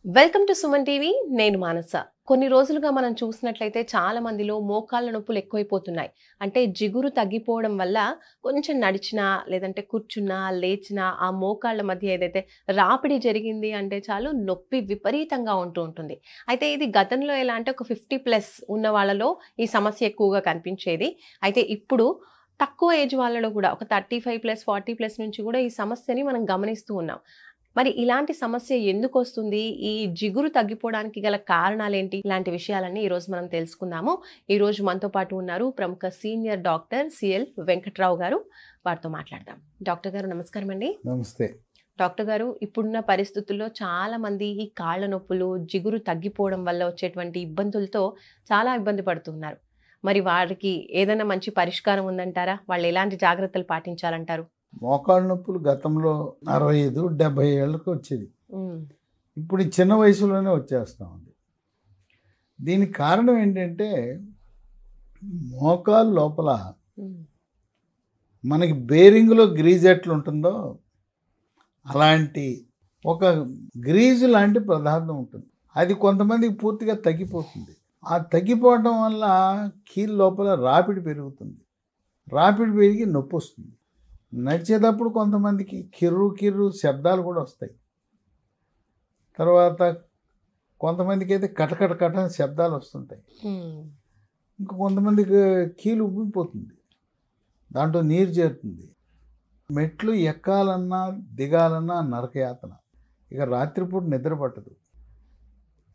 Welcome to Suman TV. నేను మానస. కొన్ని రోజులుగా మనం చూసినట్లయితే చాలా మందిలో మోకాళ్ళ నొప్పులు ఎక్కువైపోతున్నాయి. అంటే జిగురు తగ్గిపోవడం వల్ల కొంచెం నడిచినా లేదంటే కూర్చున్నా లేచినా ఆ మోకాళ్ళ మధ్య ఏదైతే రాపిడి జరిగింది అంటే చాలు నొప్పి విపరీతంగా ఉంటుంది. అయితే ఇది గతంలో ఎలా అంటే ఒక 50+ ఉన్న వాళ్ళలో ఈ సమస్య ఎక్కువగా కనిపించేది. అయితే ఇప్పుడు తక్కువ ఏజ్ వాళ్ళలో కూడా ఒక 35+, 40+ నుంచి కూడా ఈ సమస్యని మనం గమనిస్తూ ఉన్నాం. మరి ఇలాంటి సమస్య ఎందుకొస్తుంది? ఈ జిగురు తగ్గిపోవడానికి గల కారణాలేంటి? ఇలాంటి విషయాలన్నీ ఈరోజు మనం తెలుసుకుందాము. ఈరోజు మనతో పాటు ఉన్నారు ప్రముఖ సీనియర్ డాక్టర్ సిఎల్ వెంకట్రావు గారు. వారితో మాట్లాడదాం. డాక్టర్ గారు నమస్కారం అండి. నమస్తే. డాక్టర్ గారు, ఇప్పుడున్న పరిస్థితుల్లో చాలా మంది ఈ కాళ్ళ నొప్పులు, జిగురు తగ్గిపోవడం వల్ల వచ్చేటువంటి ఇబ్బందులతో చాలా ఇబ్బంది పడుతున్నారు. మరి వారికి ఏదైనా మంచి పరిష్కారం ఉందంటారా? వాళ్ళు ఎలాంటి జాగ్రత్తలు పాటించాలంటారు? మోకాళ్ళ నొప్పులు గతంలో 65, 70 ఏళ్ళకి వచ్చేది. ఇప్పుడు ఈ చిన్న వయసులోనే వచ్చేస్తూ ఉంది. దీనికి కారణం ఏంటంటే మోకాళ్ళ లోపల మనకి బేరింగ్లో గ్రీజ్ ఎట్లా ఉంటుందో అలాంటి ఒక గ్రీజు లాంటి పదార్థం ఉంటుంది. అది కొంతమందికి పూర్తిగా తగ్గిపోతుంది. ఆ తగ్గిపోవడం వల్ల కీళ్ళ లోపల రాపిడి పెరుగుతుంది. రాపిడి పెరిగి నొప్పి వస్తుంది. నడిచేటప్పుడు కొంతమందికి కిర్రు శబ్దాలు కూడా వస్తాయి. తర్వాత కొంతమందికి అయితే కటకట శబ్దాలు వస్తుంటాయి. ఇంకా కొంతమందికి కీలు ఉబ్బిపోతుంది, దాంట్లో నీరు చేరుతుంది. మెట్లు ఎక్కాలన్నా దిగాలన్నా నరకయాతన. ఇక రాత్రిపూట నిద్ర పట్టదు.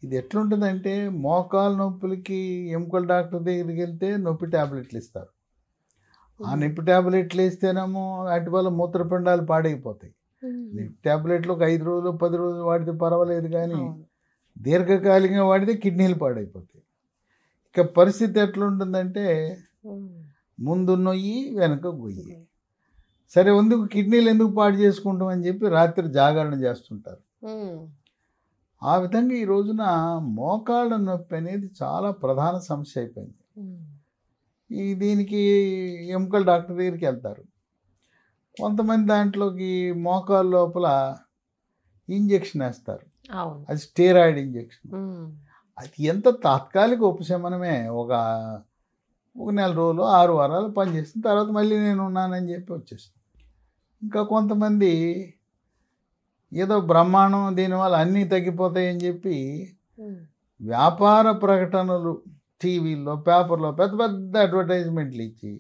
ఇది ఎట్లుంటుందంటే మోకాలు నొప్పులకి ఎముకల డాక్టర్ దగ్గరికి వెళ్తే నొప్పి ట్యాబ్లెట్లు ఇస్తారు. ఆ నొప్పి ట్యాబ్లెట్లు వేస్తేనేమో వాటి వల్ల మూత్రపిండాలు పాడైపోతాయి. నొప్పి ట్యాబ్లెట్లు ఒక 5 రోజులు 10 రోజులు వాడితే పర్వాలేదు, కానీ దీర్ఘకాలికంగా వాడితే కిడ్నీలు పాడైపోతాయి. ఇక పరిస్థితి ఎట్లుంటుందంటే ముందు నొయ్యి వెనక గొయ్యి. సరే, ఎందుకు కిడ్నీలు ఎందుకు పాడు చేసుకుంటాం అని చెప్పి రాత్రి జాగరణ చేస్తుంటారు. ఆ విధంగా ఈ రోజున మోకాళ్ళ నొప్పి అనేది చాలా ప్రధాన సమస్య అయిపోయింది. దీనికి ఎముకల డాక్టర్ దగ్గరికి వెళ్తారు. కొంతమంది దాంట్లోకి మోకాళ్ళ లోపల ఇంజెక్షన్ వేస్తారు. అది స్టెరాయిడ్ ఇంజెక్షన్. అది ఎంత తాత్కాలిక ఉపశమనమే. ఒక నెల రోజులు 6 వారాలు పనిచేసిన తర్వాత మళ్ళీ నేను ఉన్నానని చెప్పి వచ్చేస్తాను. ఇంకా కొంతమంది ఏదో బ్రహ్మాండం, దీనివల్ల అన్నీ తగ్గిపోతాయని చెప్పి వ్యాపార ప్రకటనలు టీవీల్లో పేపర్లో పెద్ద పెద్ద అడ్వర్టైజ్మెంట్లు ఇచ్చి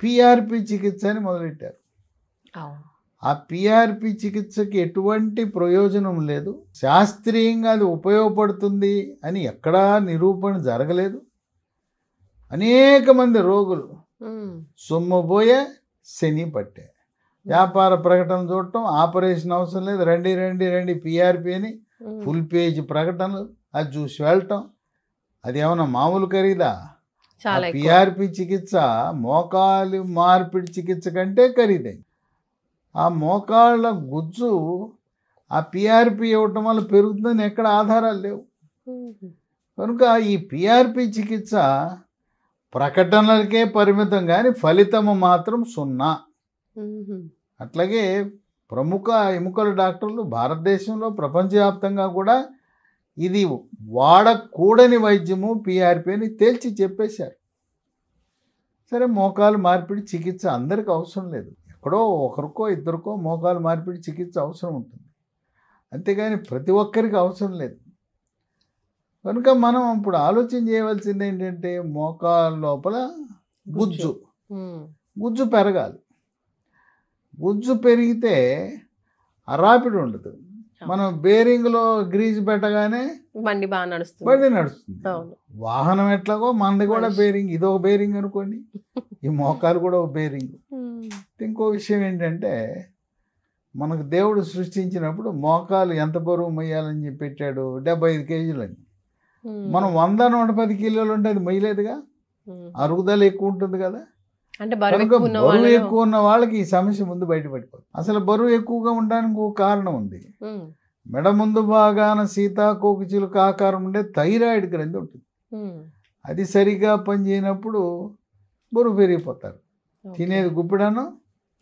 పిఆర్పి చికిత్స అని మొదలెట్టారు. ఆ పిఆర్పి చికిత్సకి ఎటువంటి ప్రయోజనం లేదు, శాస్త్రీయంగా అది ఉపయోగపడుతుంది అని ఎక్కడా నిరూపణ జరగలేదు. అనేక మంది రోగులు సొమ్ము పోయే శని పట్టే. వ్యాపార ప్రకటన చూడటం, ఆపరేషన్ అవసరం లేదు, రండి రండి రండి పిఆర్పి అని ఫుల్ పేజ్ ప్రకటనలు, అది చూసి వెళ్ళటం. అది ఏమన్నా మామూలు ఖరీదా? పిఆర్పి చికిత్స మోకాలు మార్పిడి చికిత్స కంటే ఖరీదైంది. ఆ మోకాళ్ళ గుజ్జు ఆ పిఆర్పి ఇవ్వటం వల్ల పెరుగుతుందని ఎక్కడ ఆధారాలు లేవు. కనుక ఈ పిఆర్పి చికిత్స ప్రకటనలకే పరిమితం, కానీ ఫలితము మాత్రం 0. అట్లాగే ప్రముఖ ఎముకల డాక్టర్లు భారతదేశంలో ప్రపంచవ్యాప్తంగా కూడా ఇది వాడకూడని వైద్యము పిఆర్పి అని తేల్చి చెప్పేశారు. సరే, మోకాలు మార్పిడి చికిత్స అందరికీ అవసరం లేదు. ఎక్కడో ఒకరికో ఇద్దరికో మోకాలు మార్పిడి చికిత్స అవసరం ఉంటుంది, అంతేగాని ప్రతి ఒక్కరికి అవసరం లేదు. కనుక మనం ఇప్పుడు ఆలోచన చేయవలసింది ఏంటంటే మోకాలు లోపల గుజ్జు పెరగాలి. గుజ్జు పెరిగితే అరాపిడి ఉండదు. మనం బేరింగ్లో గ్రీజ్ పెట్టగానే బండి నడుస్తుంది. వాహనం ఎట్లాగో మనది కూడా బేరింగ్, ఇదొక బేరింగ్ అనుకోండి, ఈ మోకాలు కూడా ఒక బేరింగ్. ఇంకో విషయం ఏంటంటే మనకు దేవుడు సృష్టించినప్పుడు మోకాలు ఎంత బరువు మొయ్యాలని చెప్పి పెట్టాడు, 75 కేజీలు అని. మనం 100-110 కిలోలు ఉంటే అది మొయ్యలేదుగా, అరుగుదల ఎక్కువ ఉంటుంది కదా. అంటే బరువు ఎక్కువ ఉన్న వాళ్ళకి ఈ సమస్య ముందు బయటపడిపోతుంది. అసలు బరువు ఎక్కువగా ఉండడానికి ఒక కారణం ఉంది. మెడ ముందు భాగాన సీతాకోక చిలుక ఆకారం ఉండే థైరాయిడ్ గ్రంథి ఉంటుంది. అది సరిగా పనిచేయనప్పుడు బరువు పెరిగిపోతారు. తినేది గుప్పిడను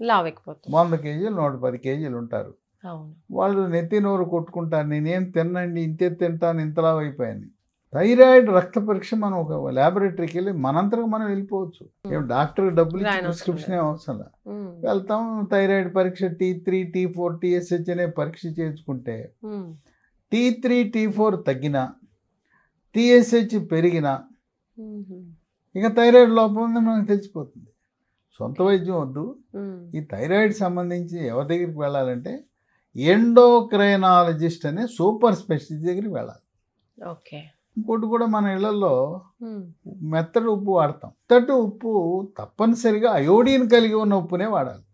100 కేజీలు 110 కేజీలు ఉంటారు. అవును. వాళ్ళు నెత్తి నోరు కొట్టుకుంటారు, నేనేం తిన్నండి, ఇంతే తింటాను, ఇంతలా అయిపోయాను. థైరాయిడ్ రక్త పరీక్ష మనం ఒక ల్యాబొరేటరీకి వెళ్ళి మనంతరకు మనం వెళ్ళిపోవచ్చు. ఏం డాక్టర్కి డబ్బులు ఇచ్చి ప్రిస్క్రిప్షన్ ఏం అవసరం లేదు. వెళ్తాం, థైరాయిడ్ పరీక్ష T3, T4, TSH అనే పరీక్ష చేయించుకుంటే T3, T4 తగ్గినా, TSH పెరిగినా ఇక థైరాయిడ్ లోపం ఉందని మనకు తెలిసిపోతుంది. సొంత వైద్యం వద్దు. ఈ థైరాయిడ్ సంబంధించి ఎవరి దగ్గరికి వెళ్ళాలంటే ఎండోక్రైనాలజిస్ట్ అనే సూపర్ స్పెషలిస్ట్ దగ్గరికి వెళ్ళాలి. ఓకే. ఇంకోటి కూడా మన ఇళ్లలో మెత్తటి ఉప్పు వాడతాం. మెత్తటి ఉప్పు తప్పనిసరిగా అయోడిన్ కలిగి ఉన్న ఉప్పునే వాడాలి.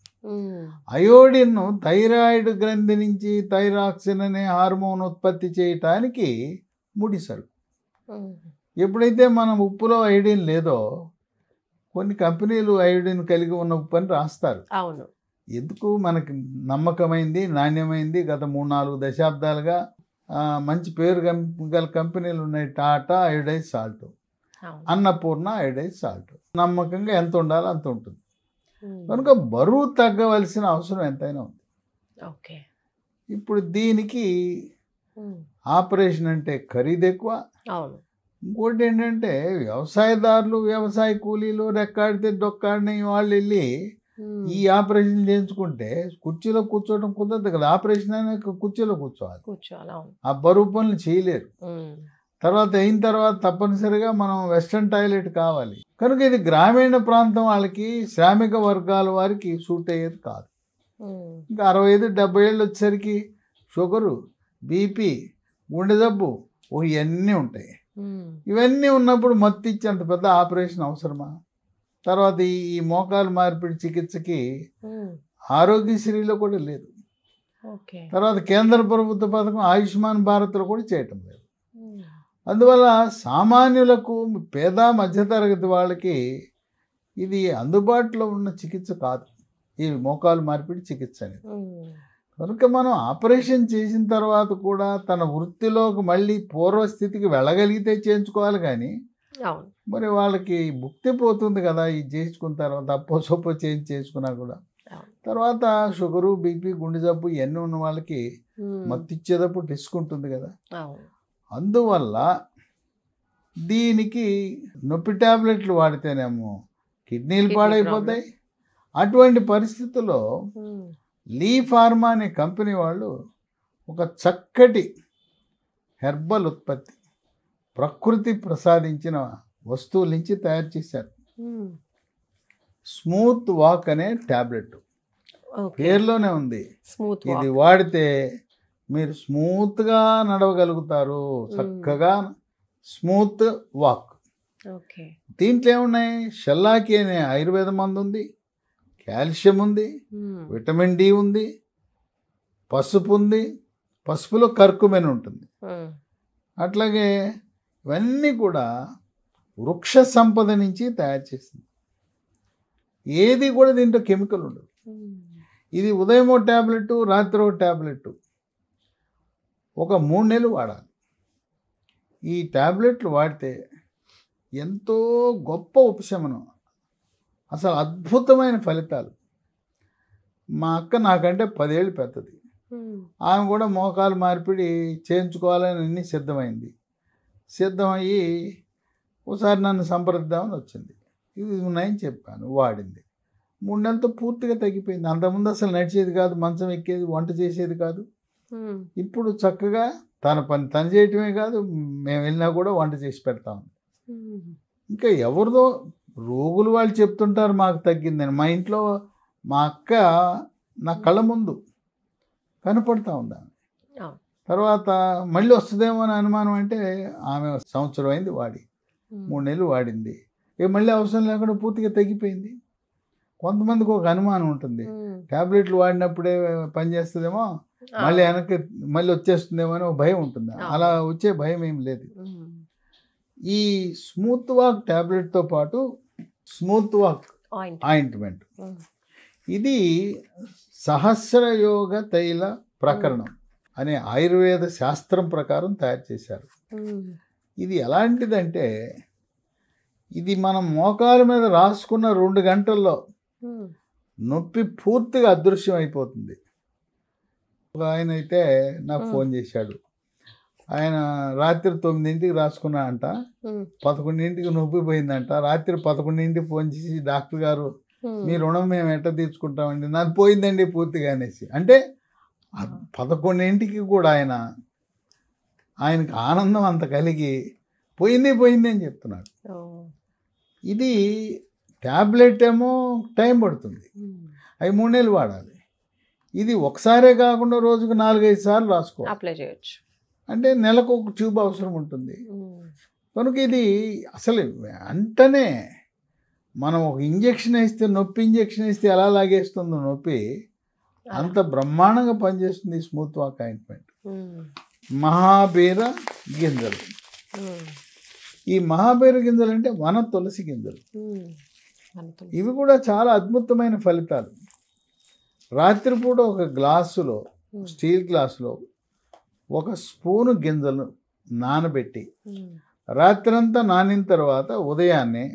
అయోడిన్ థైరాయిడ్ గ్రంథి నుంచి థైరాక్సిన్ అనే హార్మోన్ ఉత్పత్తి చేయటానికి ముడిసరుకు. ఎప్పుడైతే మనం ఉప్పులో అయోడిన్ లేదో కొన్ని కంపెనీలు అయోడిన్ కలిగి ఉన్న ఉప్పు అని రాస్తారు. అవును. ఎందుకు? మనకి నమ్మకమైంది, నాణ్యమైంది, గత 3-4 దశాబ్దాలుగా మంచి పేరు గల కంపెనీలు ఉన్నాయి. Tata iodise salt, Annapurna iodise salt. నమ్మకంగా ఎంత ఉండాలో అంత ఉంటుంది. కనుక బరువు తగ్గవలసిన అవసరం ఎంతైనా ఉంది. ఓకే. ఇప్పుడు దీనికి ఆపరేషన్ అంటే ఖరీదు ఎక్కువ. అవును. ఇంకోటి ఏంటంటే వ్యవసాయదారులు, వ్యవసాయ కూలీలు, రెక్కాడితే డొక్కాడిని వాళ్ళు వెళ్ళి ఈ ఆపరేషన్ చేయించుకుంటే కుర్చీలో కూర్చోవడం కుదరదు కదా. ఆపరేషన్ అయినా కుర్చీలో కూర్చోవాలి. ఆ బరువు పనులు చేయలేరు. తర్వాత అయిన తర్వాత తప్పనిసరిగా మనం వెస్ట్రన్ టాయిలెట్ కావాలి. కనుక ఇది గ్రామీణ ప్రాంతం వాళ్ళకి, శ్రామిక వర్గాల వారికి సూట్ అయ్యేది కాదు. ఇంకా 65-70 ఏళ్ళు వచ్చేసరికి షుగరు, బీపీ, గుండె జబ్బు ఇవన్నీ ఉంటాయి. ఇవన్నీ ఉన్నప్పుడు మత్తు ఇచ్చి అంత పెద్ద ఆపరేషన్ అవసరమా? తర్వాత ఈ మోకాలు మార్పిడి చికిత్సకి ఆరోగ్యశ్రీలో కూడా లేదు. తర్వాత కేంద్ర ప్రభుత్వ పథకం ఆయుష్మాన్ భారత్లో కూడా చేయటం లేదు. అందువల్ల సామాన్యులకు, పేద మధ్యతరగతి వాళ్ళకి ఇది అందుబాటులో ఉన్న చికిత్స కాదు ఈ మోకాలు మార్పిడి చికిత్స అనేది. కనుక మనం ఆపరేషన్ చేసిన తర్వాత కూడా తన వృత్తిలోకి మళ్ళీ పూర్వస్థితికి వెళ్ళగలిగితే చేయించుకోవాలి. కానీ మరి వాళ్ళకి భుక్తి పోతుంది కదా ఇది చేయించుకున్న తర్వాత. అప్పో సొప్పో చేసుకున్నా కూడా తర్వాత షుగరు, బీపీ, గుండె జబ్బు ఇవన్నీ ఉన్న వాళ్ళకి మత్తు ఇచ్చేటప్పుడు రిస్క్ ఉంటుంది కదా. అందువల్ల దీనికి నొప్పి ట్యాబ్లెట్లు వాడితేనేమో కిడ్నీలు పాడైపోతాయి. అటువంటి పరిస్థితుల్లో లీ ఫార్మా అనే కంపెనీ వాళ్ళు ఒక చక్కటి హెర్బల్ ఉత్పత్తి, ప్రకృతి ప్రసాదించిన వస్తువుల నుంచి తయారు చేశారు. స్మూత్ వాక్ అనే ట్యాబ్లెట్ పేర్లోనే ఉంది. ఇది వాడితే మీరు స్మూత్గా నడవగలుగుతారు, చక్కగా స్మూత్ వాక్. దీంట్లో ఏమున్నాయి? షెల్లాకి అనే ఆయుర్వేద మందు ఉంది, కాల్షియం ఉంది, విటమిన్ డి ఉంది, పసుపు ఉంది, పసుపులో కర్కుమెన్ ఉంటుంది. అట్లాగే ఇవన్నీ కూడా వృక్ష సంపద నుంచి తయారు చేసింది. ఏది కూడా దీంట్లో కెమికల్ ఉండదు. ఇది ఉదయం ఒక ట్యాబ్లెట్, రాత్రి ఒక ట్యాబ్లెట్, ఒక 3 నెలలు వాడాలి. ఈ ట్యాబ్లెట్లు వాడితే ఎంతో గొప్ప ఉపశమనం, అసలు అద్భుతమైన ఫలితాలు. మా అక్క నాకంటే 10 ఏళ్ళు పెద్దది. ఆమె కూడా మోకాలు మార్పిడి చేయించుకోవాలని అన్నీ సిద్ధమయ్యి ఒకసారి నన్ను సంప్రదిద్దామని వచ్చింది. ఇవి ఉన్నాయని చెప్పాను, వాడింది. 3 నెలలతో పూర్తిగా తగ్గిపోయింది. అంతకుముందు అసలు నడిచేది కాదు, మంచం ఎక్కేది, వంట చేసేది కాదు. ఇప్పుడు చక్కగా తన పని తను చేయటమే కాదు, మేము వెళ్ళినా కూడా వంట చేసి పెడతాం. ఇంకా ఎవరిదో రోగులు వాళ్ళు చెప్తుంటారు మాకు తగ్గిందని. మా ఇంట్లో మా అక్క నా కళ్ళ ముందు కనపడతా ఉంది. తర్వాత మళ్ళీ వస్తుందేమో అని అనుమానం. అంటే ఆమె 1 సంవత్సరం అయింది వాడి, 3 నెలలు వాడింది. మళ్ళీ అవసరం లేకుండా పూర్తిగా తగ్గిపోయింది. కొంతమందికి ఒక అనుమానం ఉంటుంది, ట్యాబ్లెట్లు వాడినప్పుడే పనిచేస్తుందేమో, మళ్ళీ వెనక్కి మళ్ళీ వచ్చేస్తుందేమో అని ఒక భయం ఉంటుంది. అలా వచ్చే భయం ఏం లేదు. ఈ స్మూత్ వాక్ ట్యాబ్లెట్తో పాటు స్మూత్ వాక్ ఆయింట్మెంట్, ఇది సహస్రయోగ తైల ప్రకరణం అనే ఆయుర్వేద శాస్త్రం ప్రకారం తయారు చేశారు. ఇది ఎలాంటిదంటే, ఇది మనం మోకాల మీద రాసుకున్న 2 గంటల్లో నొప్పి పూర్తిగా అదృశ్యం అయిపోతుంది. ఒక ఆయన అయితే నాకు ఫోన్ చేశాడు. ఆయన రాత్రి 9ంటికి రాసుకున్నా అంట, 11ంటికి నొప్పి పోయిందంట. రాత్రి 11ంటికి ఫోన్ చేసి, డాక్టర్ గారు మీ రుణం మేము ఎట్లా తీర్చుకుంటామండి, నాది పోయిందండి పూర్తిగా అనేసి. అంటే 11ంటికి కూడా ఆయనకు ఆనందం అంత కలిగి పోయింది అని చెప్తున్నాడు. ఇది ట్యాబ్లెట్ ఏమో టైం పడుతుంది, అవి 3 నెలలు వాడాలి. ఇది ఒకసారే కాకుండా రోజుకు 4-5 సార్లు రాసుకోవాలి, అప్లై చేయొచ్చు. అంటే నెలకు ఒక ట్యూబ్ అవసరం ఉంటుంది. కనుక ఇది అసలు వెంటనే మనం ఒక ఇంజెక్షన్ వేస్తే, నొప్పి ఇంజెక్షన్ వేస్తే ఎలా లాగేస్తుందో నొప్పి, అంత బ్రహ్మాండంగా పనిచేస్తుంది స్మూత్ వాక్ ఆయింట్మెంట్. మహాబీర గింజలు. ఈ మహాబీర గింజలు అంటే వన తులసి గింజలు. ఇవి కూడా చాలా అద్భుతమైన ఫలితాలు. రాత్రిపూట ఒక గ్లాసులో, స్టీల్ గ్లాసులో 1 స్పూను గింజలు నానబెట్టి రాత్రంతా నానిన తర్వాత ఉదయాన్నే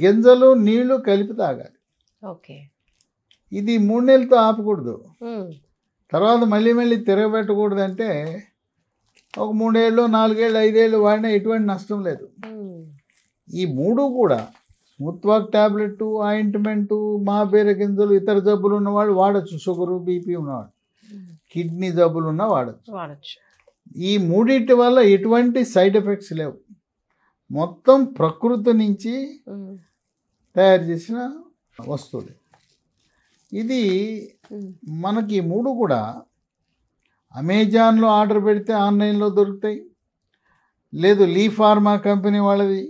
గింజలు నీళ్లు కలిపి తాగాలి. ఓకే. ఇది 3 నెలలతో ఆపకూడదు, తర్వాత మళ్ళీ తిరగబెట్టకూడదు. అంటే ఒక 3 ఏళ్ళు 4 ఏళ్ళు 5 ఏళ్ళు వాడినా ఎటువంటి నష్టం లేదు. ఈ 3 కూడా స్మూత్ వాక్ ట్యాబ్లెట్, ఆయింట్మెంటు, మహాబీర గింజలు, ఇతర జబ్బులు ఉన్నవాళ్ళు వాడచ్చు. షుగరు, బీపీ ఉన్నవాడు, కిడ్నీ జబ్బులు ఉన్న వాడచ్చు. ఈ 3 వల్ల ఎటువంటి సైడ్ ఎఫెక్ట్స్ లేవు. మొత్తం ప్రకృతి నుంచి తయారు చేసిన వస్తువులు. ఇది మనకి 3 కూడా అమెజాన్లో ఆర్డర్ పెడితే ఆన్లైన్లో దొరుకుతాయి, లేదు లీ ఫార్మా కంపెనీ వాళ్ళది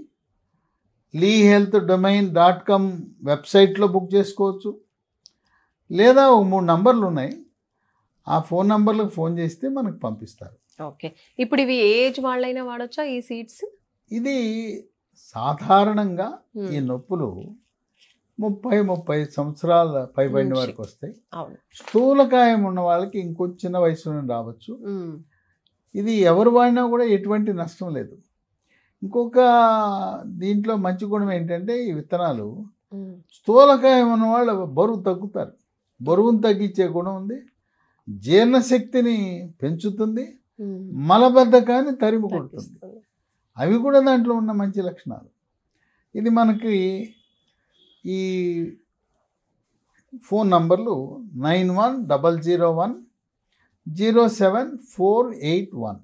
lehealthdomain.com వెబ్సైట్లో బుక్ చేసుకోవచ్చు, లేదా 3 నంబర్లు ఉన్నాయి, ఆ ఫోన్ నంబర్లకు ఫోన్ చేస్తే మనకు పంపిస్తారు. ఓకే. ఇప్పుడు ఇవి ఏజ్ వాళ్ళైనా వాడచ్చా ఈ సీడ్స్? ఇది సాధారణంగా ఈ నొప్పులు 30-35 సంవత్సరాల పైబడిన వారికి వస్తాయి. స్థూలకాయం ఉన్న వాళ్ళకి ఇంకొంచెం చిన్న వయసులో రావచ్చు. ఇది ఎవరు వాడినా కూడా ఎటువంటి నష్టం లేదు. ఇంకొక దీంట్లో మంచి గుణం ఏంటంటే, ఈ విత్తనాలు స్థూలకాయం ఉన్న వాళ్ళు బరువు తగ్గుతారు. బరువును తగ్గించే గుణం ఉంది, జీర్ణశక్తిని పెంచుతుంది, మలబద్ధకాన్ని తరిమి కొడుతుంది. అవి కూడా దాంట్లో ఉన్న మంచి లక్షణాలు. ఇది మనకి ఈ ఫోన్ నంబర్లు 9100107481,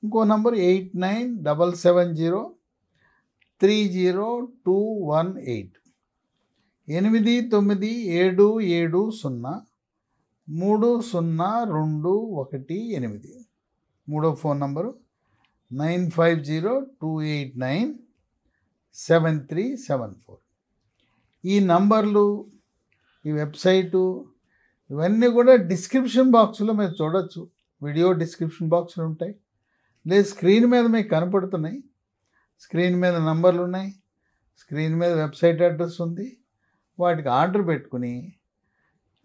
ఇంకో నంబర్ 8977030218, 8977030218. మూడో ఫోన్ నంబరు 9502897374. ఈ నంబర్లు, ఈ వెబ్సైటు, ఇవన్నీ కూడా డిస్క్రిప్షన్ బాక్స్లో మీరు చూడొచ్చు. వీడియో డిస్క్రిప్షన్ బాక్స్లో ఉంటాయి, లేదు స్క్రీన్ మీద మీకు కనపడుతున్నాయి. స్క్రీన్ మీద నంబర్లు ఉన్నాయి, స్క్రీన్ మీద వెబ్సైట్ అడ్రస్ ఉంది. వాటికి ఆర్డర్ పెట్టుకుని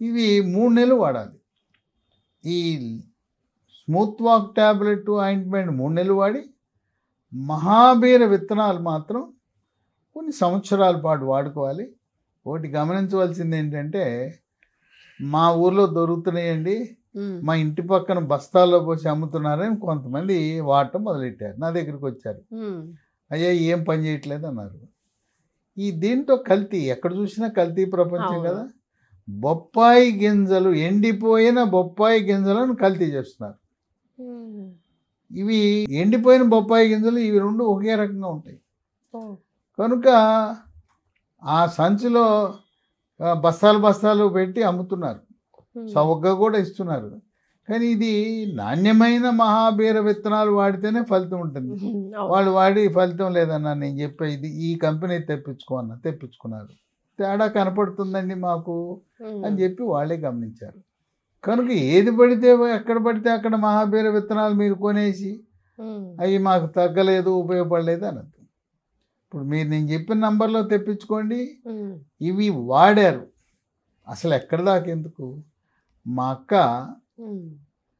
ఇవి 3 నెలలు వాడాలి. ఈ స్మూత్ వాక్ ట్యాబ్లెట్, ఆయింట్మెంట్ 3 నెలలు వాడి, మహాబీర విత్తనాలు మాత్రం కొన్ని సంవత్సరాల పాటు వాడుకోవాలి. ఒకటి గమనించవలసింది ఏంటంటే, మా ఊర్లో దొరుకుతున్నాయండి, మా ఇంటి పక్కన బస్తాల్లో పోసి అమ్ముతున్నారని కొంతమంది వాడటం మొదలెట్టారు. నా దగ్గరికి వచ్చారు, అయ్యా ఏం పని చేయట్లేదు అన్నారు. ఈ దీంట్లో కల్తీ, ఎక్కడ చూసినా కల్తీ ప్రపంచం కదా. బొప్పాయి గింజలు, ఎండిపోయిన బొప్పాయి గింజలను కల్తీ చేస్తున్నారు. ఇవి ఎండిపోయిన బొప్పాయి గింజలు, ఇవి 2 ఒకే రకంగా ఉంటాయి. కనుక ఆ సంచిలో బస్తాలు పెట్టి అమ్ముతున్నారు, చౌకగా కూడా ఇస్తున్నారు. కానీ ఇది నాణ్యమైన మహాబీర విత్తనాలు వాడితేనే ఫలితం ఉంటుంది. వాళ్ళు వాడి ఫలితం లేదన్నా నేను చెప్పేది, ఈ కంపెనీ తెప్పించుకున్నారు, తేడా కనపడుతుందండి మాకు అని చెప్పి వాళ్ళే గమనించారు. కనుక ఏది పడితే ఎక్కడ పడితే అక్కడ మహాబీర విత్తనాలు మీరు కొనేసి అవి మాకు తగ్గలేదు, ఉపయోగపడలేదు అనద్దు. ఇప్పుడు మీరు నేను చెప్పిన నంబర్లో తెప్పించుకోండి. ఇవి వాడారు, అసలు ఎక్కడ దాకా ఎందుకు. మా అక్క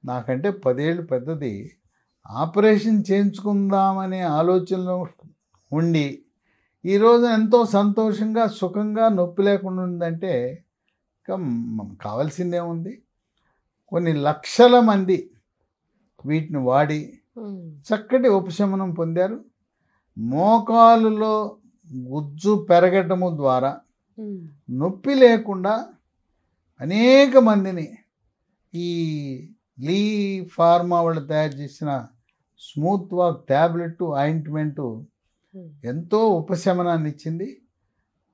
నాకంటే 10 ఏళ్ళు పెద్దది, ఆపరేషన్ చేయించుకుందామనే ఆలోచనలో ఉండి ఈరోజు ఎంతో సంతోషంగా సుఖంగా నొప్పి లేకుండా ఉందంటే కావాల్సిందే ఉంది. కొన్ని లక్షల మంది వీటిని వాడి చక్కటి ఉపశమనం పొందారు. మోకాలులో గుజ్జు పెరగటము ద్వారా నొప్పి లేకుండా అనేక మందిని ఈ లీ ఫార్మా వాళ్ళు తయారు చేసిన స్మూత్ వాక్ ట్యాబ్లెట్ ఆయింట్మెంటు ఎంతో ఉపశమనాన్ని ఇచ్చింది.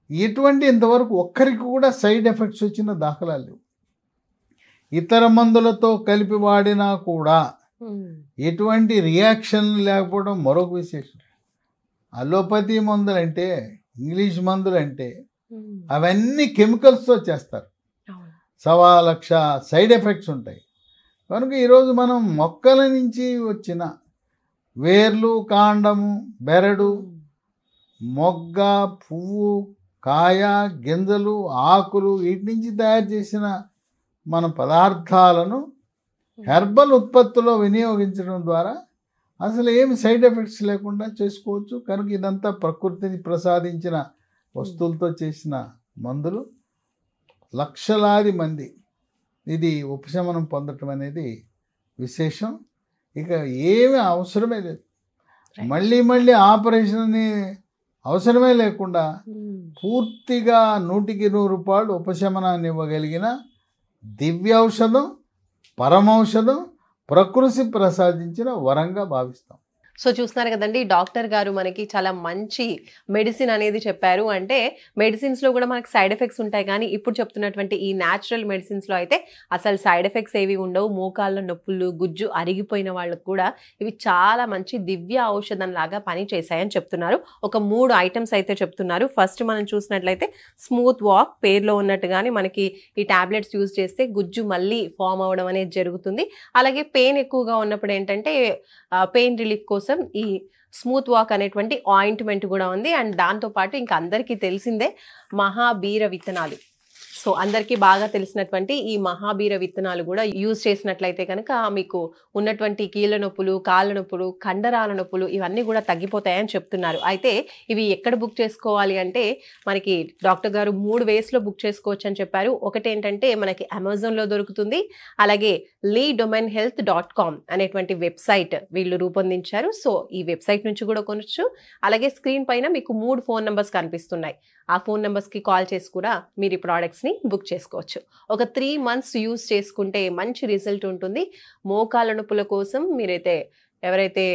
ఎటువంటి ఇంతవరకు ఒక్కరికి కూడా సైడ్ ఎఫెక్ట్స్ వచ్చిన దాఖలాలు లేవు. ఇతర మందులతో కలిపి వాడినా కూడా ఎటువంటి రియాక్షన్ లేకపోవడం మరొక విశేషం. అలోపతి మందులంటే, ఇంగ్లీష్ మందులంటే అవన్నీ కెమికల్స్తో చేస్తారు. 1,00,000 సైడ్ ఎఫెక్ట్స్ ఉంటాయి. కనుక ఈరోజు మనం మొక్కల నుంచి వచ్చిన వేర్లు, కాండము, బెరడు, మొగ్గ, పువ్వు, కాయ, గింజలు, ఆకులు వీటి నుంచి తయారు చేసిన మన పదార్థాలను హెర్బల్ ఉత్పత్తులో వినియోగించడం ద్వారా అసలు ఏమి సైడ్ ఎఫెక్ట్స్ లేకుండా చేసుకోవచ్చు. కనుక ఇదంతా ప్రకృతిని ప్రసాదించిన వస్తువులతో చేసిన మందులు. లక్షలాది మంది ఇది ఉపశమనం పొందటం అనేది విశేషం. ఇక ఏమీ అవసరమే లేదు. మళ్ళీ మళ్ళీ ఆపరేషన్ అవసరమే లేకుండా పూర్తిగా 100కి 100 ఉపశమనాన్ని ఇవ్వగలిగిన దివ్యౌషధం, పరమౌషధం ప్రకృతి ప్రసాదించిన వరంగా భావిస్తాం. సో చూస్తున్నారు కదండి, డాక్టర్ గారు మనకి చాలా మంచి మెడిసిన్ అనేది చెప్పారు. అంటే మెడిసిన్స్లో కూడా మనకి సైడ్ ఎఫెక్ట్స్ ఉంటాయి, కానీ ఇప్పుడు చెప్తున్నటువంటి ఈ న్యాచురల్ మెడిసిన్స్లో అయితే అసలు సైడ్ ఎఫెక్ట్స్ ఏవి ఉండవు. మోకాళ్ళ నొప్పులు, గుజ్జు అరిగిపోయిన వాళ్ళకు కూడా ఇవి చాలా మంచి దివ్య ఔషధం లాగా పని చేశాయని చెప్తున్నారు. ఒక 3 ఐటమ్స్ అయితే చెప్తున్నారు. ఫస్ట్ మనం చూసినట్లయితే స్మూత్ వాక్, పేర్లో ఉన్నట్టుగానే మనకి ఈ టాబ్లెట్స్ యూజ్ చేస్తే గుజ్జు మళ్ళీ ఫామ్ అవ్వడం అనేది జరుగుతుంది. అలాగే పెయిన్ ఎక్కువగా ఉన్నప్పుడు ఏంటంటే పెయిన్ రిలీఫ్ కోసం ఈ స్మూత్ వాక్ అనేటువంటి ఆయింట్మెంట్ కూడా ఉంది. అండ్ దాంతోపాటు ఇంకా అందరికీ తెలిసిందే మహాబీర విత్తనాలు. సో అందరికీ బాగా తెలిసినటువంటి ఈ మహాబీర విత్తనాలు కూడా యూజ్ చేసినట్లయితే కనుక మీకు ఉన్నటువంటి కీళ్ళ నొప్పులు, కాళ్ళ నొప్పులు, కండరాల నొప్పులు ఇవన్నీ కూడా తగ్గిపోతాయని చెప్తున్నారు. అయితే ఇవి ఎక్కడ బుక్ చేసుకోవాలి అంటే మనకి డాక్టర్ గారు 3 వేస్లో బుక్ చేసుకోవచ్చు అని చెప్పారు. ఒకటి ఏంటంటే మనకి అమెజాన్లో దొరుకుతుంది. అలాగే leedomainhealth.com అనేటువంటి వెబ్సైట్ వీళ్ళు రూపొందించారు. సో ఈ వెబ్సైట్ నుంచి కూడా కొనొచ్చు. అలాగే స్క్రీన్ పైన మీకు 3 ఫోన్ నెంబర్స్ కనిపిస్తున్నాయి. ఆ ఫోన్ నెంబర్స్కి కాల్ చేసి కూడా మీరు ఈ ప్రోడక్ట్స్ని బుక్ చేసుకోవచ్చు. ఒక 3 months యూజ్ చేసుకుంటే మంచి రిజల్ట్ ఉంటుంది. మోకాళ్ళ నొప్పుల కోసం ఎవరైతే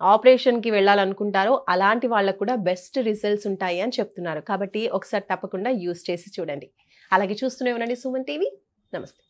ఆపరేషన్కి వెళ్ళాలనుకుంటారో అలాంటి వాళ్ళకు కూడా బెస్ట్ రిజల్ట్స్ ఉంటాయి అని చెప్తున్నారు. కాబట్టి ఒకసారి తప్పకుండా యూజ్ చేసి చూడండి. అలాగే చూస్తూనే ఉండండి సుమన్ టీవీ. నమస్తే.